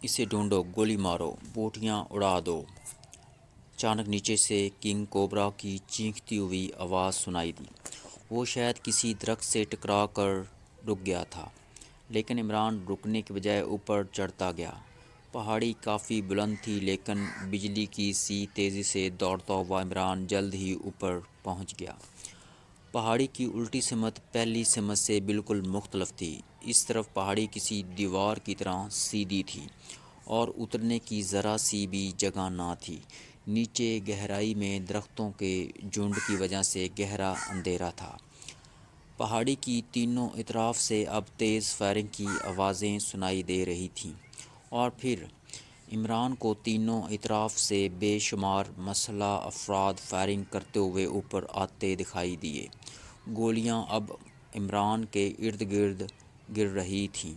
اسے ڈھونڈو، گولی مارو، بوٹیاں اڑا دو۔ اچانک نیچے سے کنگ کوبرا کی چیختی ہوئی آواز سنائی دی۔ وہ شاید کسی درخت سے ٹکرا کر رک گیا تھا، لیکن عمران رکنے کے بجائے اوپر چڑھتا گیا۔ پہاڑی کافی بلند تھی، لیکن بجلی کی سی تیزی سے دوڑتا ہوا عمران جلد ہی اوپر پہنچ گیا۔ پہاڑی کی الٹی سمت پہلی سمت سے بالکل مختلف تھی۔ اس طرف پہاڑی کسی دیوار کی طرح سیدھی تھی اور اترنے کی ذرا سی بھی جگہ نہ تھی۔ نیچے گہرائی میں درختوں کے جھنڈ کی وجہ سے گہرا اندھیرا تھا۔ پہاڑی کی تینوں اطراف سے اب تیز فائرنگ کی آوازیں سنائی دے رہی تھیں، اور پھر عمران کو تینوں اطراف سے بے شمار مسلح افراد فائرنگ کرتے ہوئے اوپر آتے دکھائی دیے۔ گولیاں اب عمران کے ارد گرد گر رہی تھیں۔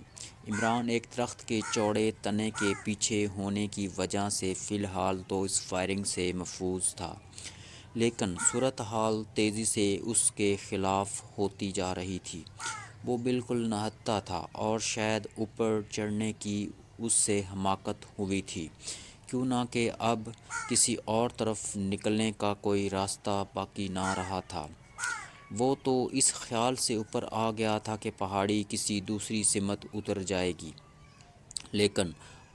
عمران ایک درخت کے چوڑے تنے کے پیچھے ہونے کی وجہ سے فی الحال تو اس فائرنگ سے محفوظ تھا، لیکن صورتحال تیزی سے اس کے خلاف ہوتی جا رہی تھی۔ وہ بالکل نہتا تھا، اور شاید اوپر چڑھنے کی اس سے حماقت ہوئی تھی، کیوں نہ کہ اب کسی اور طرف نکلنے کا کوئی راستہ باقی نہ رہا تھا۔ وہ تو اس خیال سے اوپر آ گیا تھا کہ پہاڑی کسی دوسری سمت اتر جائے گی، لیکن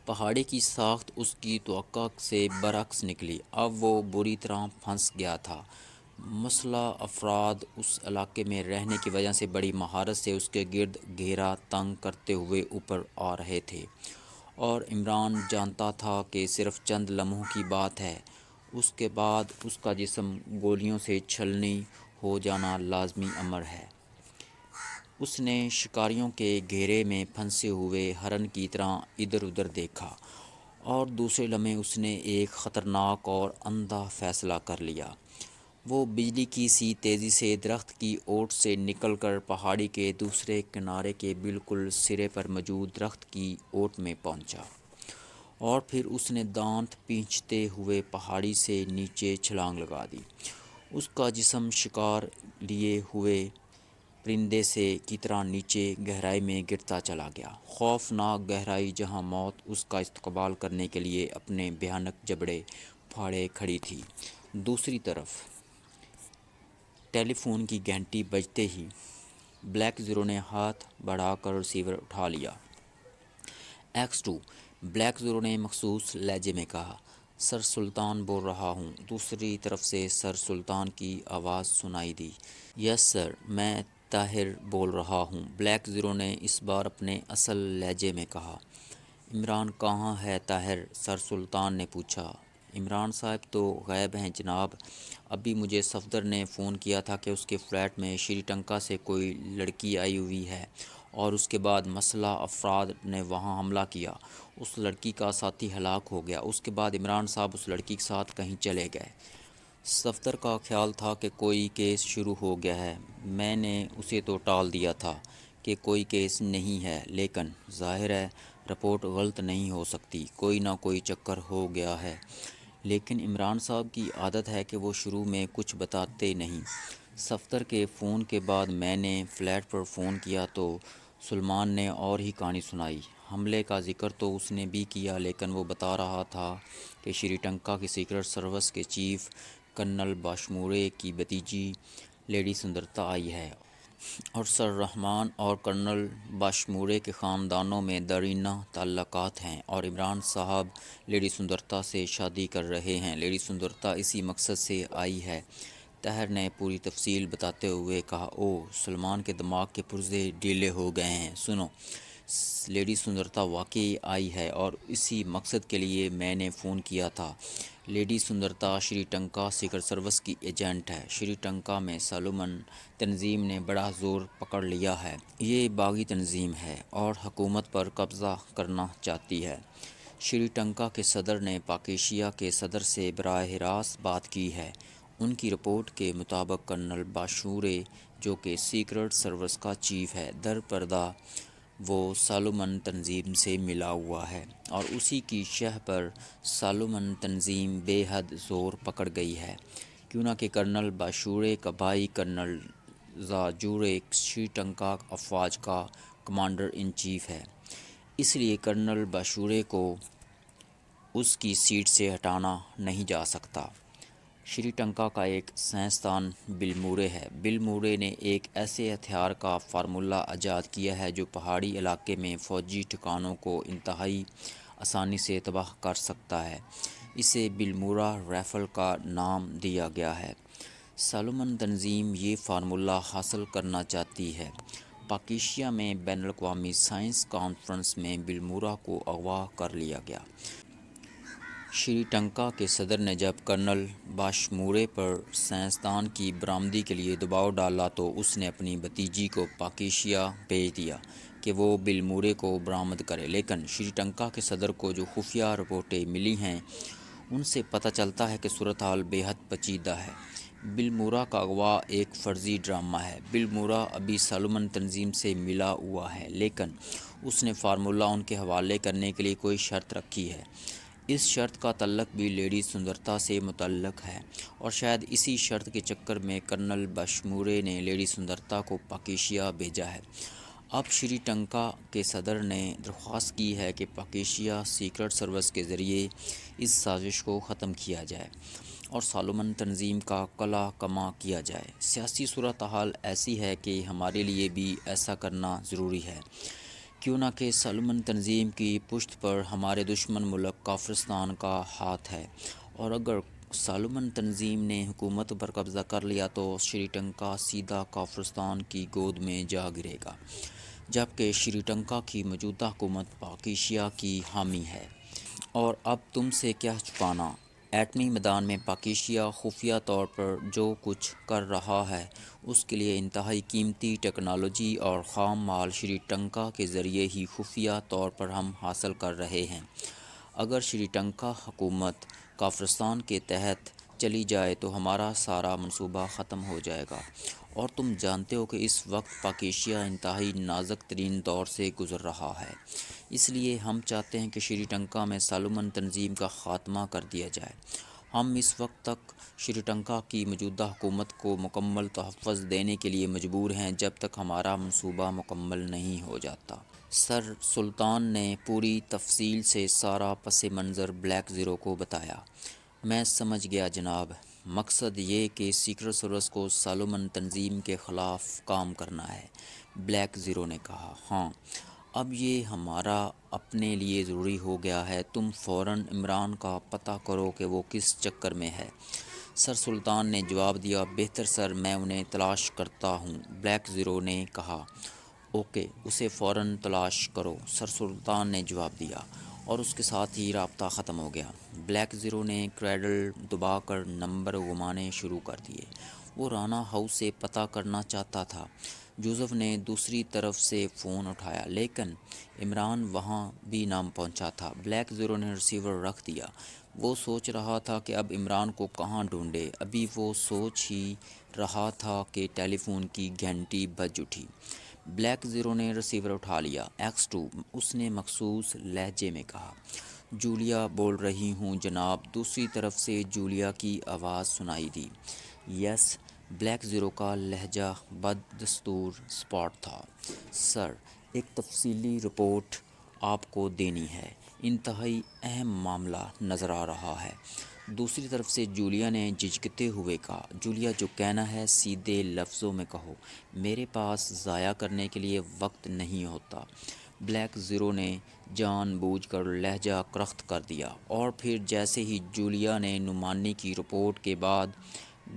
پہاڑی کی ساخت اس کی توقع سے برعکس نکلی۔ اب وہ بری طرح پھنس گیا تھا۔ مسلح افراد اس علاقے میں رہنے کی وجہ سے بڑی مہارت سے اس کے گرد گھیرا تنگ کرتے ہوئے اوپر آ رہے تھے، اور عمران جانتا تھا کہ صرف چند لمحوں کی بات ہے، اس کے بعد اس کا جسم گولیوں سے چھلنی ہو جانا لازمی امر ہے۔ اس نے شکاریوں کے گھیرے میں پھنسے ہوئے ہرن کی طرح ادھر ادھر دیکھا، اور دوسرے لمحے اس نے ایک خطرناک اور اندھا فیصلہ کر لیا۔ وہ بجلی کی سی تیزی سے درخت کی اوٹ سے نکل کر پہاڑی کے دوسرے کنارے کے بالکل سرے پر موجود درخت کی اوٹ میں پہنچا، اور پھر اس نے دانت پینچتے ہوئے پہاڑی سے نیچے چھلانگ لگا دی۔ اس کا جسم شکار لیے ہوئے پرندے سے کی طرح نیچے گہرائی میں گرتا چلا گیا، خوفناک گہرائی جہاں موت اس کا استقبال کرنے کے لیے اپنے بھیانک جبڑے پھاڑے کھڑی تھی۔ دوسری طرف ٹیلی فون کی گھنٹی بجتے ہی بلیک زیرو نے ہاتھ بڑھا کر ریسیور اٹھا لیا۔ X2 بلیک زیرو نے مخصوص لہجے میں کہا۔ سر سلطان بول رہا ہوں۔ دوسری طرف سے سر سلطان کی آواز سنائی دی۔ یس سر، میں طاہر بول رہا ہوں، بلیک زیرو نے اس بار اپنے اصل لہجے میں کہا۔ عمران کہاں ہے طاہر؟ سر سلطان نے پوچھا۔ عمران صاحب تو غائب ہیں جناب، ابھی مجھے صفدر نے فون کیا تھا کہ اس کے فلیٹ میں شری ٹنکا سے کوئی لڑکی آئی ہوئی ہے، اور اس کے بعد مسلح افراد نے وہاں حملہ کیا، اس لڑکی کا ساتھی ہلاک ہو گیا، اس کے بعد عمران صاحب اس لڑکی کے ساتھ کہیں چلے گئے۔ صفدر کا خیال تھا کہ کوئی کیس شروع ہو گیا ہے، میں نے اسے تو ٹال دیا تھا کہ کوئی کیس نہیں ہے، لیکن ظاہر ہے رپورٹ غلط نہیں ہو سکتی، کوئی نہ کوئی چکر ہو گیا ہے۔ لیکن عمران صاحب کی عادت ہے کہ وہ شروع میں کچھ بتاتے نہیں۔ صفدر کے فون کے بعد میں نے فلیٹ پر فون کیا تو سلمان نے اور ہی کہانی سنائی۔ حملے کا ذکر تو اس نے بھی کیا، لیکن وہ بتا رہا تھا کہ شری ٹنکا کی سیکرٹ سروس کے چیف کرنل باشمورے کی بھتیجی لیڈی سندرتا آئی ہے، اور سر رحمان اور کرنل باشمورے کے خاندانوں میں دیرینہ تعلقات ہیں، اور عمران صاحب لیڈی سندرتا سے شادی کر رہے ہیں۔ لیڈی سندرتا اسی مقصد سے آئی ہے، طاہر نے پوری تفصیل بتاتے ہوئے کہا۔ اوہ! سلمان کے دماغ کے پرزے ڈھیلے ہو گئے ہیں۔ سنو، لیڈی سندرتا واقعی آئی ہے، اور اسی مقصد کے لیے میں نے فون کیا تھا۔ لیڈی سندرتا شری ٹنکا سیکرٹ سروس کی ایجنٹ ہے۔ شری ٹنکا میں سالومن تنظیم نے بڑا زور پکڑ لیا ہے۔ یہ باغی تنظیم ہے اور حکومت پر قبضہ کرنا چاہتی ہے۔ شری ٹنکا کے صدر نے پاک ایشیا کے صدر سے براہ راست بات کی ہے۔ ان کی رپورٹ کے مطابق کرنل باشمورے، جو کہ سیکرٹ سروس کا چیف ہے، در پردہ وہ سالومن تنظیم سے ملا ہوا ہے، اور اسی کی شہ پر سالومن تنظیم بے حد زور پکڑ گئی ہے، کیوں نہ کہ کرنل باشمورے کا بھائی کرنل زا جورے شری ٹنکا افواج کا کمانڈر ان چیف ہے۔ اس لیے کرنل باشورے کو اس کی سیٹ سے ہٹانا نہیں جا سکتا۔ شری ٹنکا کا ایک سائنسدان بل مورے ہے۔ بل مورے نے ایک ایسے ہتھیار کا فارمولہ ایجاد کیا ہے جو پہاڑی علاقے میں فوجی ٹھکانوں کو انتہائی آسانی سے تباہ کر سکتا ہے۔ اسے بل مورا رائفل کا نام دیا گیا ہے۔ سالومن تنظیم یہ فارمولہ حاصل کرنا چاہتی ہے۔ پاکیشیا میں بین الاقوامی سائنس کانفرنس میں بل مورا کو اغوا کر لیا گیا۔ شری ٹنکا کے صدر نے جب کرنل باشمورے پر سائنسدان کی برآمدی کے لیے دباؤ ڈالا تو اس نے اپنی بھتیجی کو پاکیشیا بھیج دیا کہ وہ بل مورے کو برآمد کرے، لیکن شری ٹنکا کے صدر کو جو خفیہ رپورٹیں ملی ہیں ان سے پتہ چلتا ہے کہ صورتحال بے حد پیچیدہ ہے۔ بل مورا کا اغوا ایک فرضی ڈرامہ ہے۔ بل مورا ابھی سالومن تنظیم سے ملا ہوا ہے، لیکن اس نے فارمولہ ان کے حوالے کرنے کے لیے کوئی شرط رکھی ہے۔ اس شرط کا تعلق بھی لیڈی سندرتا سے متعلق ہے، اور شاید اسی شرط کے چکر میں کرنل باشمورے نے لیڈی سندرتا کو پاکیشیا بھیجا ہے۔ اب شری ٹنکا کے صدر نے درخواست کی ہے کہ پاکیشیا سیکرٹ سروس کے ذریعے اس سازش کو ختم کیا جائے اور سالومن تنظیم کا قلع کما کیا جائے۔ سیاسی صورتحال ایسی ہے کہ ہمارے لیے بھی ایسا کرنا ضروری ہے، کیوں نہ کہ سالومن تنظیم کی پشت پر ہمارے دشمن ملک کافرستان کا ہاتھ ہے، اور اگر سالومن تنظیم نے حکومت پر قبضہ کر لیا تو شری ٹنکا سیدھا کافرستان کی گود میں جا گرے گا، جبکہ شری ٹنکا کی موجودہ حکومت پاکیشیا کی حامی ہے۔ اور اب تم سے کیا چھپانا، ایٹمی میدان میں پاکیشیا خفیہ طور پر جو کچھ کر رہا ہے اس کے لیے انتہائی قیمتی ٹیکنالوجی اور خام مال شری ٹنکا کے ذریعے ہی خفیہ طور پر ہم حاصل کر رہے ہیں۔ اگر شری ٹنکا حکومت کافرستان کے تحت چلی جائے تو ہمارا سارا منصوبہ ختم ہو جائے گا، اور تم جانتے ہو کہ اس وقت پاکیشیا انتہائی نازک ترین دور سے گزر رہا ہے۔ اس لیے ہم چاہتے ہیں کہ شری ٹنکا میں سالومن تنظیم کا خاتمہ کر دیا جائے۔ ہم اس وقت تک شری ٹنکا کی موجودہ حکومت کو مکمل تحفظ دینے کے لیے مجبور ہیں جب تک ہمارا منصوبہ مکمل نہیں ہو جاتا۔ سر سلطان نے پوری تفصیل سے سارا پس منظر بلیک زیرو کو بتایا۔ میں سمجھ گیا جناب، مقصد یہ کہ سیکرٹ سروس کو سالومن تنظیم کے خلاف کام کرنا ہے، بلیک زیرو نے کہا۔ ہاں، اب یہ ہمارا اپنے لیے ضروری ہو گیا ہے۔ تم فوراً عمران کا پتہ کرو کہ وہ کس چکر میں ہے۔ سر سلطان نے جواب دیا، بہتر سر، میں انہیں تلاش کرتا ہوں۔ بلیک زیرو نے کہا، اوکے، اسے فوراً تلاش کرو، سر سلطان نے جواب دیا، اور اس کے ساتھ ہی رابطہ ختم ہو گیا۔ بلیک زیرو نے کریڈل دبا کر نمبر گھمانے شروع کر دیے۔ وہ رانا ہاؤس سے پتہ کرنا چاہتا تھا۔ جوزف نے دوسری طرف سے فون اٹھایا، لیکن عمران وہاں بھی نہ پہنچا تھا۔ بلیک زیرو نے ریسیور رکھ دیا۔ وہ سوچ رہا تھا کہ اب عمران کو کہاں ڈھونڈے۔ ابھی وہ سوچ ہی رہا تھا کہ ٹیلی فون کی گھنٹی بج اٹھی۔ بلیک زیرو نے ریسیور اٹھا لیا۔ X2، اس نے مخصوص لہجے میں کہا۔ جولیا بول رہی ہوں جناب، دوسری طرف سے جولیا کی آواز سنائی دی۔ یس، بلیک زیرو کا لہجہ بدستور سپاٹ تھا۔ سر، ایک تفصیلی رپورٹ آپ کو دینی ہے، انتہائی اہم معاملہ نظر آ رہا ہے۔ دوسری طرف سے جولیا نے جھجکتے ہوئے کہا۔ جولیا، جو کہنا ہے سیدھے لفظوں میں کہو، میرے پاس ضائع کرنے کے لیے وقت نہیں ہوتا۔ بلیک زیرو نے جان بوجھ کر لہجہ کرخت کر دیا، اور پھر جیسے ہی جولیا نے نعمانی کی رپورٹ کے بعد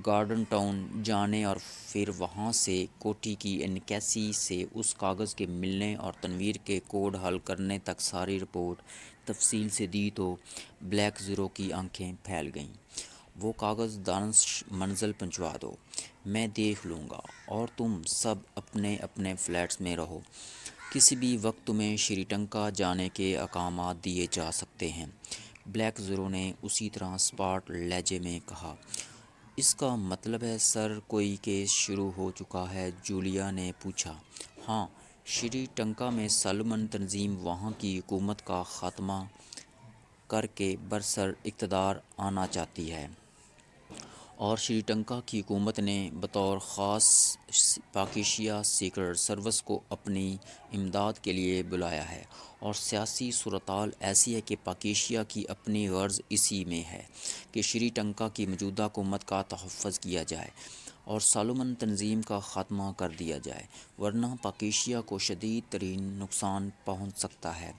گارڈن ٹاؤن جانے اور پھر وہاں سے کوٹھی کی انکیسی سے اس کاغذ کے ملنے اور تنویر کے کوڈ حل کرنے تک ساری رپورٹ تفصیل سے دی تو بلیک زیرو کی آنکھیں پھیل گئیں۔ وہ کاغذ دانش منزل پہنچوا دو، میں دیکھ لوں گا، اور تم سب اپنے اپنے فلیٹس میں رہو۔ کسی بھی وقت تمہیں شری ٹنکا جانے کے احکامات دیے جا سکتے ہیں، بلیک زیرو نے اسی طرح سپاٹ لہجے میں کہا۔ اس کا مطلب ہے سر کوئی کیس شروع ہو چکا ہے؟ جولیا نے پوچھا۔ ہاں، شری ٹنکا میں سالومن تنظیم وہاں کی حکومت کا خاتمہ کر کے برسر اقتدار آنا چاہتی ہے، اور شری لنکا کی حکومت نے بطور خاص پاکیشیا سیکرٹ سروس کو اپنی امداد کے لیے بلایا ہے، اور سیاسی صورتحال ایسی ہے کہ پاکیشیا کی اپنی غرض اسی میں ہے کہ شری لنکا کی موجودہ حکومت کا تحفظ کیا جائے اور سالمن تنظیم کا خاتمہ کر دیا جائے، ورنہ پاکیشیا کو شدید ترین نقصان پہنچ سکتا ہے۔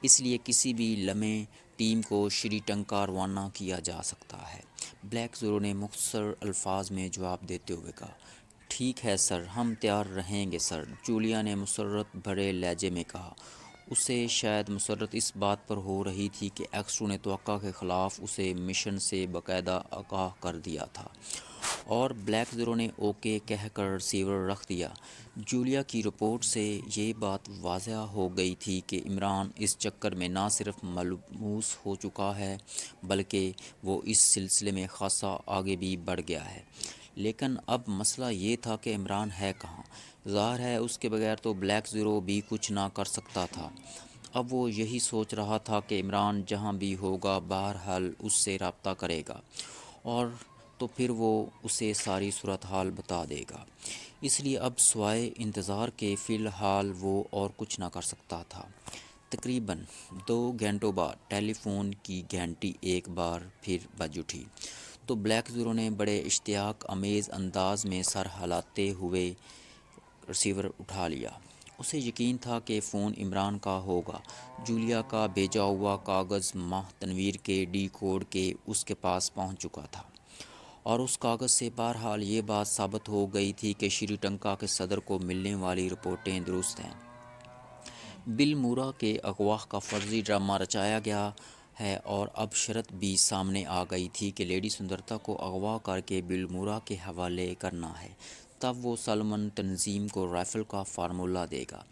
اس لیے کسی بھی لمحے ٹیم کو شری لنکا روانہ کیا جا سکتا ہے۔ بلیک زیرو نے مختصر الفاظ میں جواب دیتے ہوئے کہا، ٹھیک ہے سر، ہم تیار رہیں گے سر۔ جولیا نے مسرت بھرے لہجے میں کہا۔ اسے شاید مسرت اس بات پر ہو رہی تھی کہ ایکسٹرو نے توقع کے خلاف اسے مشن سے باقاعدہ آگاہ کر دیا تھا، اور بلیک زیرو نے اوکے کہہ کر ریسیور رکھ دیا۔ جولیا کی رپورٹ سے یہ بات واضح ہو گئی تھی کہ عمران اس چکر میں نہ صرف ملوث ہو چکا ہے بلکہ وہ اس سلسلے میں خاصا آگے بھی بڑھ گیا ہے۔ لیکن اب مسئلہ یہ تھا کہ عمران ہے کہاں؟ ظاہر ہے اس کے بغیر تو بلیک زیرو بھی کچھ نہ کر سکتا تھا۔ اب وہ یہی سوچ رہا تھا کہ عمران جہاں بھی ہوگا بہرحال اس سے رابطہ کرے گا، اور تو پھر وہ اسے ساری صورتحال بتا دے گا۔ اس لیے اب سوائے انتظار کے فی الحال وہ اور کچھ نہ کر سکتا تھا۔ تقریباً 2 گھنٹوں بعد ٹیلی فون کی گھنٹی ایک بار پھر بج اٹھی، تو بلیک زیرو نے بڑے اشتیاق آمیز انداز میں سر ہلاتے ہوئے ریسیور اٹھا لیا۔ اسے یقین تھا کہ فون عمران کا ہوگا۔ جولیا کا بھیجا ہوا کاغذ ماہ تنویر کے ڈی کوڈ کے اس کے پاس پہنچ چکا تھا، اور اس کاغذ سے بہرحال یہ بات ثابت ہو گئی تھی کہ شری لنکا کے صدر کو ملنے والی رپورٹیں درست ہیں۔ بل مورا کے اغوا کا فرضی ڈرامہ رچایا گیا ہے، اور اب شرط بھی سامنے آ گئی تھی کہ لیڈی سندرتا کو اغوا کر کے بل مورا کے حوالے کرنا ہے، تب وہ سالمن تنظیم کو رائفل کا فارمولہ دے گا۔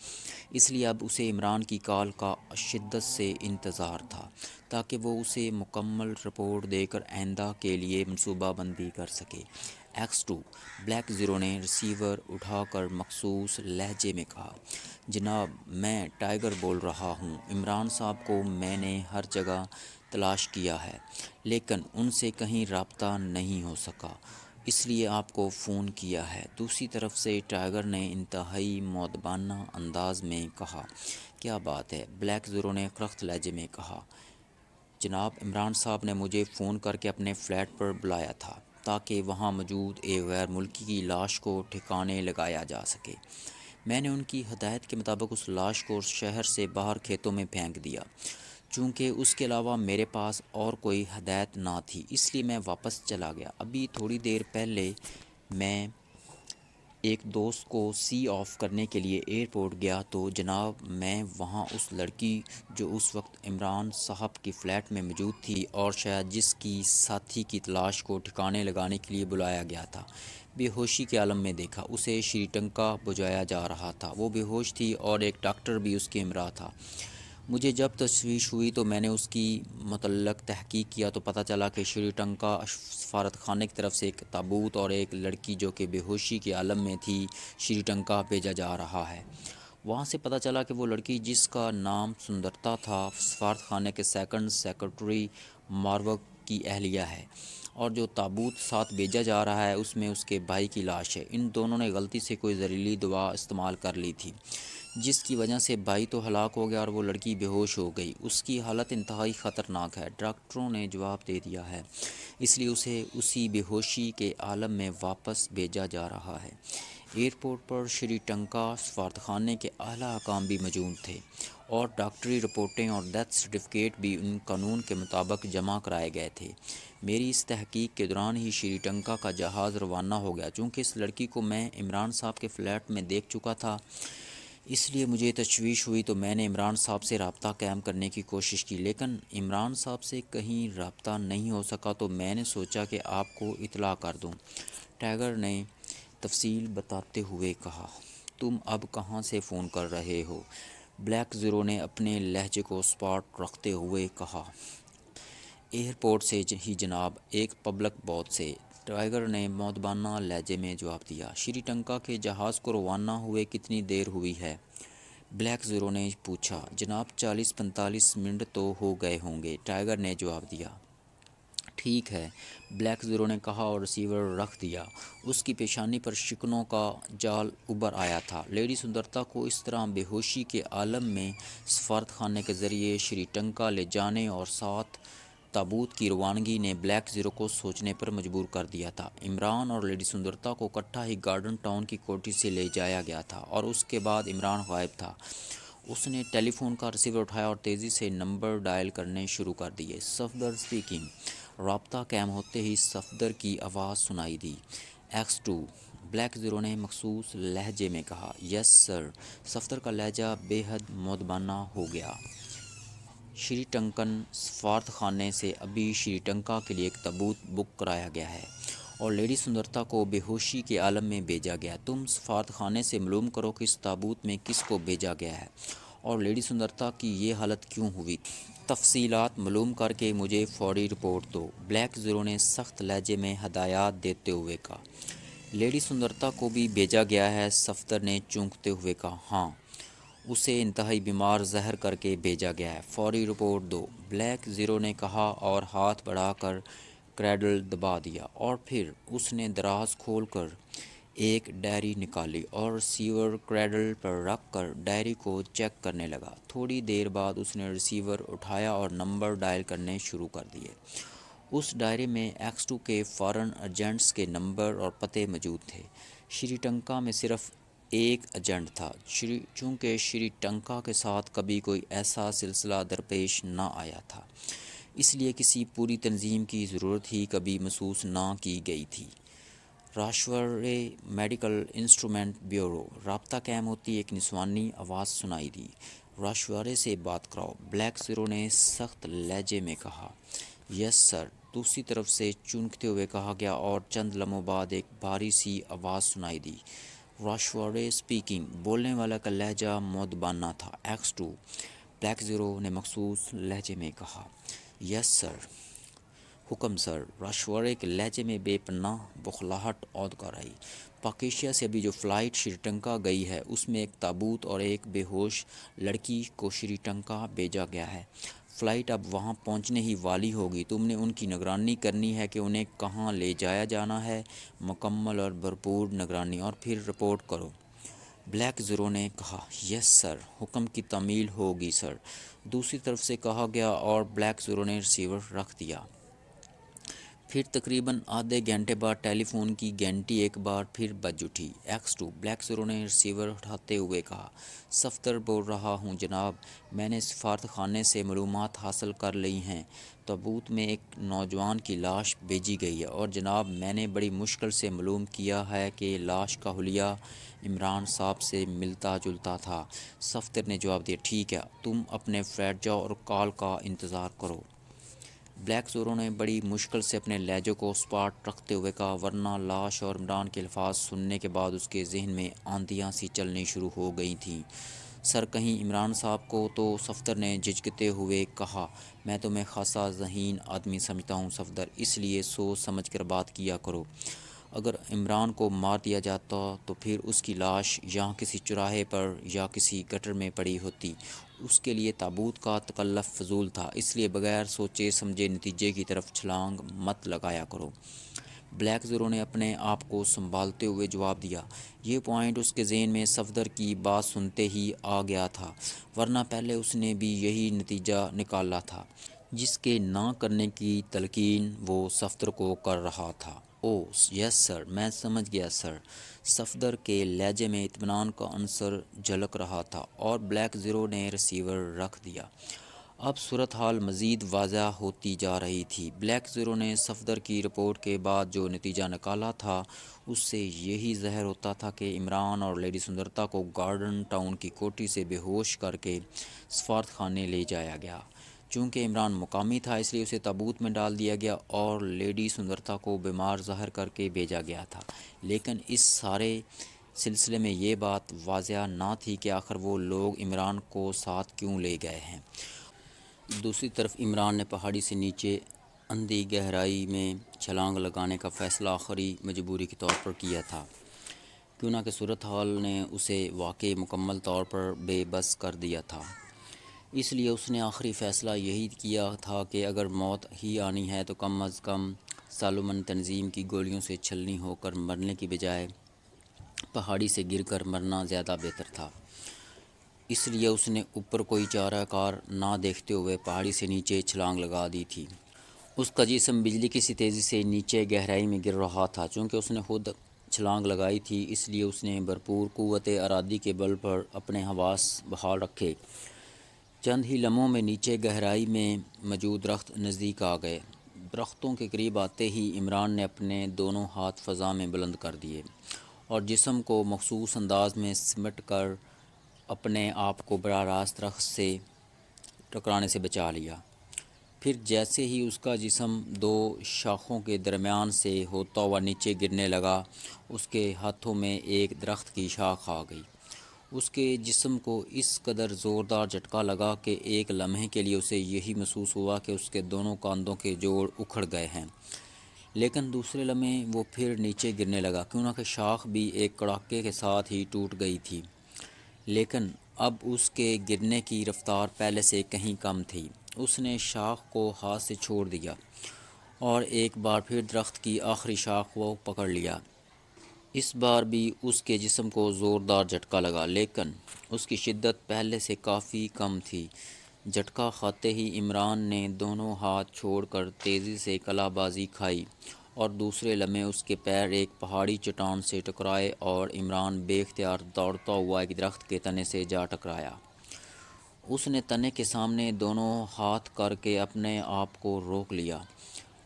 اس لیے اب اسے عمران کی کال کا شدت سے انتظار تھا، تاکہ وہ اسے مکمل رپورٹ دے کر آئندہ کے لیے منصوبہ بندی کر سکے۔ ایکس-2 بلیک زیرو نے ریسیور اٹھا کر مخصوص لہجے میں کہا، جناب میں ٹائیگر بول رہا ہوں۔ عمران صاحب کو میں نے ہر جگہ تلاش کیا ہے، لیکن ان سے کہیں رابطہ نہیں ہو سکا، اس لیے آپ کو فون کیا ہے۔ دوسری طرف سے ٹائیگر نے انتہائی مؤدبانہ انداز میں کہا، کیا بات ہے؟ بلیک زیرو نے سخت لہجے میں کہا، جناب عمران صاحب نے مجھے فون کر کے اپنے فلیٹ پر بلایا تھا تاکہ وہاں موجود ایک غیر ملکی کی لاش کو ٹھکانے لگایا جا سکے۔ میں نے ان کی ہدایت کے مطابق اس لاش کو شہر سے باہر کھیتوں میں پھینک دیا۔ چونکہ اس کے علاوہ میرے پاس اور کوئی ہدایت نہ تھی، اس لیے میں واپس چلا گیا۔ ابھی تھوڑی دیر پہلے میں ایک دوست کو سی آف کرنے کے لیے ایئرپورٹ گیا تو جناب میں وہاں اس لڑکی جو اس وقت عمران صاحب کی فلیٹ میں موجود تھی اور شاید جس کی ساتھی کی تلاش کو ٹھکانے لگانے کے لیے بلایا گیا تھا، بے ہوشی کے عالم میں دیکھا۔ اسے شری لنکا بجایا جا رہا تھا، وہ بے ہوش تھی اور ایک ڈاکٹر بھی اس کے ہمراہ تھا۔ مجھے جب تشویش ہوئی تو میں نے اس کی متعلق تحقیق کیا تو پتہ چلا کہ شری لنکا سفارت خانے کی طرف سے ایک تابوت اور ایک لڑکی جو کہ بے ہوشی کے عالم میں تھی شری لنکا بھیجا جا رہا ہے۔ وہاں سے پتہ چلا کہ وہ لڑکی جس کا نام سندرتا تھا سفارت خانے کے سیکنڈ سیکرٹری ماروک کی اہلیہ ہے، اور جو تابوت ساتھ بھیجا جا رہا ہے اس میں اس کے بھائی کی لاش ہے۔ ان دونوں نے غلطی سے کوئی زہریلی دوا استعمال کر لی تھی، جس کی وجہ سے بھائی تو ہلاک ہو گیا اور وہ لڑکی بے ہوش ہو گئی۔ اس کی حالت انتہائی خطرناک ہے، ڈاکٹروں نے جواب دے دیا ہے، اس لیے اسے اسی بے ہوشی کے عالم میں واپس بھیجا جا رہا ہے۔ ایئرپورٹ پر شری لنکا سفارت خانے کے اعلیٰ حکام بھی موجود تھے، اور ڈاکٹری رپورٹیں اور ڈیتھ سرٹیفکیٹ بھی ان قانون کے مطابق جمع کرائے گئے تھے۔ میری اس تحقیق کے دوران ہی شری لنکا کا جہاز روانہ ہو گیا۔ چونکہ اس لڑکی کو میں عمران صاحب کے فلیٹ میں دیکھ چکا تھا، اس لیے مجھے تشویش ہوئی تو میں نے عمران صاحب سے رابطہ قائم کرنے کی کوشش کی، لیکن عمران صاحب سے کہیں رابطہ نہیں ہو سکا تو میں نے سوچا کہ آپ کو اطلاع کر دوں۔ ٹائیگر نے تفصیل بتاتے ہوئے کہا، تم اب کہاں سے فون کر رہے ہو؟ بلیک زیرو نے اپنے لہجے کو سپاٹ رکھتے ہوئے کہا، ایئرپورٹ سے ہی جناب، ایک پبلک بوت سے۔ ٹائیگر نے مؤدبانہ لہجے میں جواب دیا۔ شری لنکا کے جہاز کو روانہ ہوئے کتنی دیر ہوئی ہے؟ بلیک زیرو نے پوچھا۔ جناب 40-45 منٹ تو ہو گئے ہوں گے، ٹائیگر نے جواب دیا۔ ٹھیک ہے، بلیک زیرو نے کہا اور ریسیور رکھ دیا۔ اس کی پیشانی پر شکنوں کا جال ابھر آیا تھا۔ لیڈی سندرتا کو اس طرح بے ہوشی کے عالم میں سفارت خانے کے ذریعے شری لنکا لے جانے اور ساتھ تابوت کی روانگی نے بلیک زیرو کو سوچنے پر مجبور کر دیا تھا۔ عمران اور لیڈی سندرتا کو اکٹھا ہی گارڈن ٹاؤن کی کوٹھی سے لے جایا گیا تھا اور اس کے بعد عمران غائب تھا۔ اس نے ٹیلی فون کا ریسیور اٹھایا اور تیزی سے نمبر ڈائل کرنے شروع کر دیے۔ صفدر اسپیکنگ۔ رابطہ قائم ہوتے ہی صفدر کی آواز سنائی دی۔ X2۔ بلیک زیرو نے مخصوص لہجے میں کہا۔ یس سر۔ صفدر کا لہجہ بے حد مؤدبانہ ہو گیا۔ شری لنکن سفارت خانے سے ابھی شری لنکا کے لیے ایک تابوت بک کرایا گیا ہے اور لیڈی سندرتا کو بے ہوشی کے عالم میں بھیجا گیا۔ تم سفارت خانے سے معلوم کرو کہ اس تابوت میں کس کو بھیجا گیا ہے اور لیڈی سندرتا کی یہ حالت کیوں ہوئی۔ تفصیلات معلوم کر کے مجھے فوری رپورٹ دو، بلیک زیرو نے سخت لہجے میں ہدایات دیتے ہوئے کہا۔ لیڈی سندرتا کو بھی بھیجا گیا ہے، صفدر نے چونکتے ہوئے کہا۔ ہاں، اسے انتہائی بیمار ظاہر کر کے بھیجا گیا ہے، فوری رپورٹ دو، بلیک زیرو نے کہا اور ہاتھ بڑھا کر کریڈل دبا دیا، اور پھر اس نے دراز کھول کر ایک ڈائری نکالی اور ریسیور کریڈل پر رکھ کر ڈائری کو چیک کرنے لگا۔ تھوڑی دیر بعد اس نے ریسیور اٹھایا اور نمبر ڈائل کرنے شروع کر دیے۔ اس ڈائری میں X2 کے فارن ایجنٹس کے نمبر اور پتے موجود تھے۔ شری لنکا میں صرف ایک ایجنٹ تھا، چونکہ شری لنکا کے ساتھ کبھی کوئی ایسا سلسلہ درپیش نہ آیا تھا، اس لیے کسی پوری تنظیم کی ضرورت ہی کبھی محسوس نہ کی گئی تھی۔ Rashtriya medical instrument bureau. رابطہ قائم ہوتی ایک نسوانی آواز سنائی دی۔ راشٹریہ سے بات کراؤ، بلیک زیرو نے سخت لہجے میں کہا۔ یس سر، دوسری طرف سے چونکتے ہوئے کہا گیا اور چند لمحوں بعد ایک بھاری سی آواز سنائی دی۔ راشٹریہ اسپیکنگ۔ بولنے والے کا لہجہ مؤدبانہ تھا۔ X2۔ بلیک زیرو نے مخصوص لہجے میں کہا۔ یس سر۔ حکم سر۔ راشٹریہ کے لہجے میں بے پناہ بخلاہٹ عود کر آئی۔ پاک ایشیا سے ابھی جو فلائٹ شری لنکا گئی ہے اس میں ایک تابوت اور ایک بے ہوش لڑکی کو شری لنکا بھیجا گیا ہے۔ فلائٹ اب وہاں پہنچنے ہی والی ہوگی۔ تم نے ان کی نگرانی کرنی ہے کہ انہیں کہاں لے جایا جانا ہے، مکمل اور بھرپور نگرانی، اور پھر رپورٹ کرو، بلیک زیرو نے کہا۔ یس سر، حکم کی تعمیل ہوگی سر، دوسری طرف سے کہا گیا اور بلیک زیرو نے ریسیور رکھ دیا۔ پھر تقریباً آدھے گھنٹے بعد ٹیلی فون کی گھنٹی ایک بار پھر بج اٹھی۔ X2۔ بلیک زیرو نے ریسیور اٹھاتے ہوئے کہا۔ صفدر بول رہا ہوں جناب، میں نے سفارت خانے سے معلومات حاصل کر لی ہیں۔ تابوت میں ایک نوجوان کی لاش بھیجی گئی ہے اور جناب میں نے بڑی مشکل سے معلوم کیا ہے کہ لاش کا حلیہ عمران صاحب سے ملتا جلتا تھا۔ صفدر نے جواب دیا، ٹھیک ہے، تم اپنے فلیٹ جاؤ اور کال کا انتظار کرو۔ بلیک زیرو نے بڑی مشکل سے اپنے لہجے کو سپاٹ رکھتے ہوئے کہا، ورنہ لاش اور عمران کے الفاظ سننے کے بعد اس کے ذہن میں آندیاں سی چلنی شروع ہو گئی تھیں۔ سر، کہیں عمران صاحب کو تو؟ صفدر نے جھجکتے ہوئے کہا۔ میں تمہیں خاصا ذہین آدمی سمجھتا ہوں صفدر، اس لیے سوچ سمجھ کر بات کیا کرو۔ اگر عمران کو مار دیا جاتا تو پھر اس کی لاش یہاں کسی چوراہے پر یا کسی گٹر میں پڑی ہوتی، اس کے لیے تابوت کا تکلف فضول تھا، اس لیے بغیر سوچے سمجھے نتیجے کی طرف چھلانگ مت لگایا کرو۔ بلیک زیرو نے اپنے آپ کو سنبھالتے ہوئے جواب دیا۔ یہ پوائنٹ اس کے ذہن میں صفدر کی بات سنتے ہی آ گیا تھا، ورنہ پہلے اس نے بھی یہی نتیجہ نکالا تھا جس کے نہ کرنے کی تلقین وہ صفدر کو کر رہا تھا۔ اوہ یس سر، میں سمجھ گیا سر۔ صفدر کے لہجے میں اطمینان کا عنصر جھلک رہا تھا اور بلیک زیرو نے ریسیور رکھ دیا۔ اب صورتحال مزید واضح ہوتی جا رہی تھی۔ بلیک زیرو نے صفدر کی رپورٹ کے بعد جو نتیجہ نکالا تھا اس سے یہی ظاہر ہوتا تھا کہ عمران اور لیڈی سندرتا کو گارڈن ٹاؤن کی کوٹھی سے بے ہوش کر کے سفارت خانے لے جایا گیا۔ چونکہ عمران مقامی تھا اس لیے اسے تابوت میں ڈال دیا گیا اور لیڈی سندرتا کو بیمار ظاہر کر کے بھیجا گیا تھا، لیکن اس سارے سلسلے میں یہ بات واضح نہ تھی کہ آخر وہ لوگ عمران کو ساتھ کیوں لے گئے ہیں۔ دوسری طرف عمران نے پہاڑی سے نیچے اندھی گہرائی میں چھلانگ لگانے کا فیصلہ آخری مجبوری کے طور پر کیا تھا، کیوں نہ کہ صورتحال نے اسے واقعی مکمل طور پر بے بس کر دیا تھا۔ اس لیے اس نے آخری فیصلہ یہی کیا تھا کہ اگر موت ہی آنی ہے تو کم از کم سالومن تنظیم کی گولیوں سے چھلنی ہو کر مرنے کی بجائے پہاڑی سے گر کر مرنا زیادہ بہتر تھا۔ اس لیے اس نے اوپر کوئی چارہ کار نہ دیکھتے ہوئے پہاڑی سے نیچے چھلانگ لگا دی تھی۔ اس کا جسم بجلی کی سی تیزی سے نیچے گہرائی میں گر رہا تھا۔ چونکہ اس نے خود چھلانگ لگائی تھی اس لیے اس نے بھرپور قوت ارادی کے بل پر اپنے حواس بحال رکھے۔ چند ہی لمحوں میں نیچے گہرائی میں موجود درخت نزدیک آ گئے۔ درختوں کے قریب آتے ہی عمران نے اپنے دونوں ہاتھ فضا میں بلند کر دیے اور جسم کو مخصوص انداز میں سمٹ کر اپنے آپ کو براہ راست درخت سے ٹکرانے سے بچا لیا۔ پھر جیسے ہی اس کا جسم دو شاخوں کے درمیان سے ہوتا ہوا نیچے گرنے لگا، اس کے ہاتھوں میں ایک درخت کی شاخ آ گئی۔ اس کے جسم کو اس قدر زوردار جھٹکا لگا کہ ایک لمحے کے لیے اسے یہی محسوس ہوا کہ اس کے دونوں کاندھوں کے جوڑ اکھڑ گئے ہیں، لیکن دوسرے لمحے وہ پھر نیچے گرنے لگا، کیوں کہ شاخ بھی ایک کڑاکے کے ساتھ ہی ٹوٹ گئی تھی، لیکن اب اس کے گرنے کی رفتار پہلے سے کہیں کم تھی۔ اس نے شاخ کو ہاتھ سے چھوڑ دیا اور ایک بار پھر درخت کی آخری شاخ کو پکڑ لیا۔ اس بار بھی اس کے جسم کو زوردار جھٹکا لگا، لیکن اس کی شدت پہلے سے کافی کم تھی۔ جھٹکا کھاتے ہی عمران نے دونوں ہاتھ چھوڑ کر تیزی سے کلہ بازی کھائی اور دوسرے لمحے اس کے پیر ایک پہاڑی چٹان سے ٹکرائے اور عمران بے اختیار دوڑتا ہوا ایک درخت کے تنے سے جا ٹکرایا۔ اس نے تنے کے سامنے دونوں ہاتھ کر کے اپنے آپ کو روک لیا۔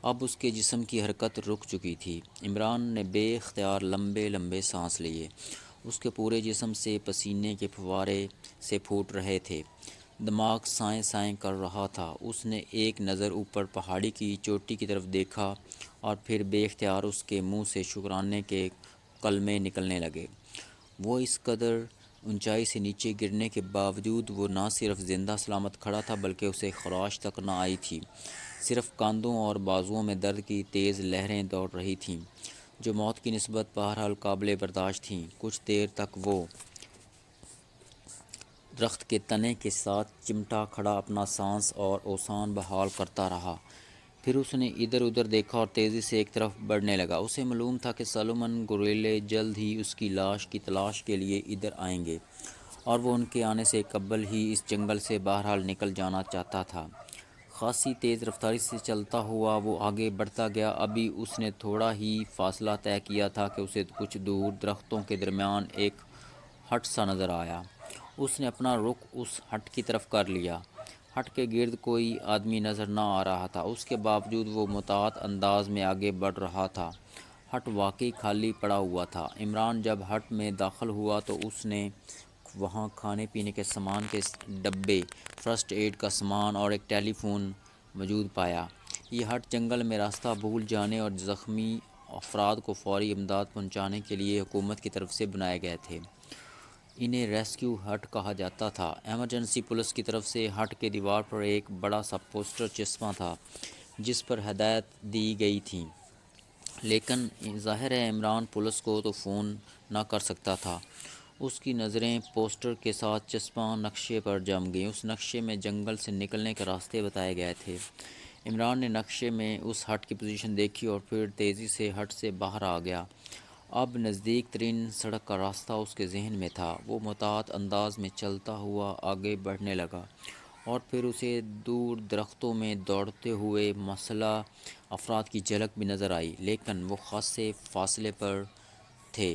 اب اس کے جسم کی حرکت رک چکی تھی۔ عمران نے بے اختیار لمبے لمبے سانس لیے۔ اس کے پورے جسم سے پسینے کے پھوارے سے پھوٹ رہے تھے۔ دماغ سائیں سائیں کر رہا تھا۔ اس نے ایک نظر اوپر پہاڑی کی چوٹی کی طرف دیکھا اور پھر بے اختیار اس کے منہ سے شکرانے کے کلمے نکلنے لگے۔ وہ اس قدر اونچائی سے نیچے گرنے کے باوجود وہ نہ صرف زندہ سلامت کھڑا تھا بلکہ اسے خراش تک نہ آئی تھی۔ صرف کاندھوں اور بازوؤں میں درد کی تیز لہریں دوڑ رہی تھیں، جو موت کی نسبت بہرحال قابل برداشت تھیں۔ کچھ دیر تک وہ درخت کے تنے کے ساتھ چمٹا کھڑا اپنا سانس اور اوسان بحال کرتا رہا۔ پھر اس نے ادھر ادھر دیکھا اور تیزی سے ایک طرف بڑھنے لگا۔ اسے معلوم تھا کہ سالومن گوریلے جلد ہی اس کی لاش کی تلاش کے لیے ادھر آئیں گے اور وہ ان کے آنے سے قبل ہی اس جنگل سے بہرحال نکل جانا چاہتا تھا۔ خاصی تیز رفتاری سے چلتا ہوا وہ آگے بڑھتا گیا۔ ابھی اس نے تھوڑا ہی فاصلہ طے کیا تھا کہ اسے کچھ دور درختوں کے درمیان ایک ہٹ سا نظر آیا۔ اس نے اپنا رخ اس ہٹ کی طرف کر لیا۔ ہٹ کے گرد کوئی آدمی نظر نہ آ رہا تھا، اس کے باوجود وہ محتاط انداز میں آگے بڑھ رہا تھا۔ ہٹ واقعی خالی پڑا ہوا تھا۔ عمران جب ہٹ میں داخل ہوا تو اس نے وہاں کھانے پینے کے سامان کے ڈبے، فرسٹ ایڈ کا سامان اور ایک ٹیلی فون موجود پایا۔ یہ ہٹ جنگل میں راستہ بھول جانے اور زخمی افراد کو فوری امداد پہنچانے کے لیے حکومت کی طرف سے بنائے گئے تھے۔ انہیں ریسکیو ہٹ کہا جاتا تھا۔ ایمرجنسی پولیس کی طرف سے ہٹ کے دیوار پر ایک بڑا سا پوسٹر چسپاں تھا جس پر ہدایت دی گئی تھیں، لیکن ظاہر ہے عمران پولیس کو تو فون نہ کر سکتا تھا۔ اس کی نظریں پوسٹر کے ساتھ چسپاں نقشے پر جم گئیں۔ اس نقشے میں جنگل سے نکلنے کے راستے بتائے گئے تھے۔ عمران نے نقشے میں اس ہٹ کی پوزیشن دیکھی اور پھر تیزی سے ہٹ سے باہر آ گیا۔ اب نزدیک ترین سڑک کا راستہ اس کے ذہن میں تھا۔ وہ محتاط انداز میں چلتا ہوا آگے بڑھنے لگا اور پھر اسے دور درختوں میں دوڑتے ہوئے مسلح افراد کی جھلک بھی نظر آئی، لیکن وہ خاصے فاصلے پر تھے۔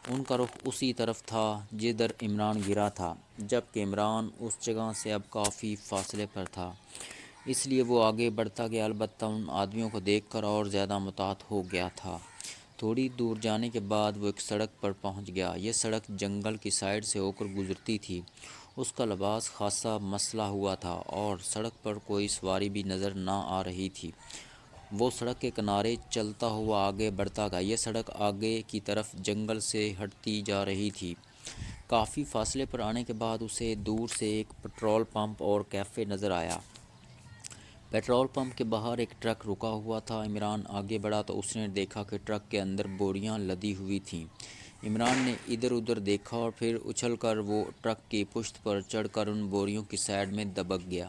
ان کا رخ اسی طرف تھا جدھر عمران گرا تھا، جبکہ عمران اس جگہ سے اب کافی فاصلے پر تھا۔ اس لیے وہ آگے بڑھتا گیا، البتہ ان آدمیوں کو دیکھ کر اور زیادہ محتاط ہو گیا تھا۔ تھوڑی دور جانے کے بعد وہ ایک سڑک پر پہنچ گیا۔ یہ سڑک جنگل کی سائڈ سے ہو کر گزرتی تھی۔ اس کا لباس خاصا مسلح ہوا تھا اور سڑک پر کوئی سواری بھی نظر نہ آ رہی تھی۔ وہ سڑک کے کنارے چلتا ہوا آگے بڑھتا گیا۔ یہ سڑک آگے کی طرف جنگل سے ہٹتی جا رہی تھی۔ کافی فاصلے پر آنے کے بعد اسے دور سے ایک پٹرول پمپ اور کیفے نظر آیا۔ پیٹرول پمپ کے باہر ایک ٹرک رکا ہوا تھا۔ عمران آگے بڑھا تو اس نے دیکھا کہ ٹرک کے اندر بوریاں لدی ہوئی تھیں۔ عمران نے ادھر ادھر دیکھا اور پھر اچھل کر وہ ٹرک کی پشت پر چڑھ کر ان بوریوں کی سائیڈ میں دبک گیا۔